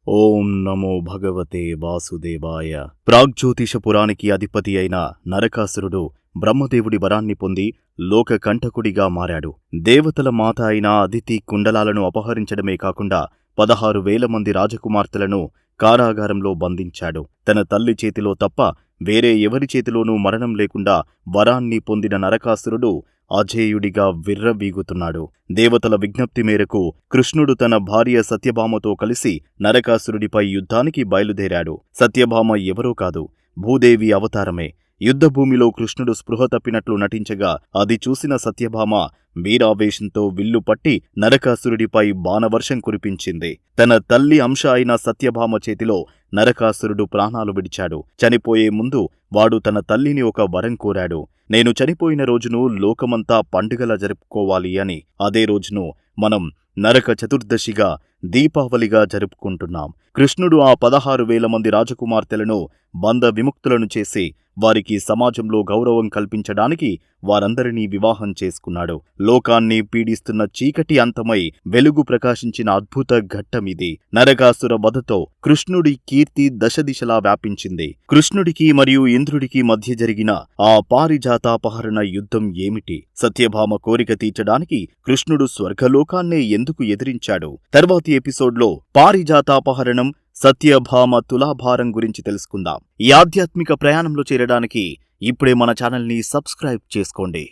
ఓం నమో భగవతే వాసుదేవాయ. ప్రాగ్జ్యోతిష పురానికి అధిపతి అయిన నరకాసురుడు బ్రహ్మదేవుడి వరాన్ని పొంది లోక కంటకుడిగా మారాడు. దేవతల మాత అయిన అదితి కుండలాలను అపహరించడమే కాకుండా 16,000 మంది రాజకుమార్తెలను కారాగారంలో బంధించాడు. తన తల్లి చేతిలో తప్ప వేరే ఎవరి చేతిలోనూ మరణం లేకుండా వరాన్ని పొందిన నరకాసురుడు అజేయుడిగా విర్రవీగుతున్నాడు. దేవతల విజ్ఞప్తి మేరకు కృష్ణుడు తన భార్య సత్యభామతో కలిసి నరకాసురుడిపై యుద్ధానికి బయలుదేరాడు. సత్యభామ ఎవరో కాదు, భూదేవి అవతారమే. యుద్ధభూమిలో కృష్ణుడు స్పృహ తప్పినట్లు నటించగా అది చూసిన సత్యభామ వీరావేశంతో విల్లు పట్టి నరకాసురుడిపై బాణవర్షం కురిపించింది. తన తల్లి అంశ అయిన సత్యభామ చేతిలో నరకాసురుడు ప్రాణాలు విడిచాడు. చనిపోయే ముందు వాడు తన తల్లిని ఒక వరం కోరాడు. నేను చనిపోయిన రోజును లోకమంతా పండుగలా జరుపుకోవాలి అని. అదే రోజును మనం నరక చతుర్దశిగా, దీపావళిగా జరుపుకుంటున్నాం. కృష్ణుడు ఆ 16,000 మంది రాజకుమార్తెలను బంధ విముక్తులను చేసి వారికి సమాజంలో గౌరవం కల్పించడానికి వారందరినీ వివాహం చేసుకున్నాడు. లోకాన్ని పీడిస్తున్న చీకటి అంతమై వెలుగు ప్రకాశించిన అద్భుత ఘట్టమిది. నరకాసుర వధతో కృష్ణుడి కీర్తి దశదిశలా వ్యాపించింది. కృష్ణుడికి మరియు ఇంద్రుడికి మధ్య జరిగిన ఆ పారిజాతాపహరణ యుద్ధం ఏమిటి? సత్యభామ కోరిక తీర్చడానికి కృష్ణుడు స్వర్గలోకాన్నే ఎందుకు ఎదిరించాడు? తర్వాతి ఎపిసోడ్లో పారిజాతాపహరణం, సత్యభామ తులాభారం గురించి తెలుసుకుందాం. ఈ ఆధ్యాత్మిక ప్రయాణంలో చేరడానికి ఇప్పుడే మన ఛానల్ని సబ్స్క్రైబ్ చేసుకోండి.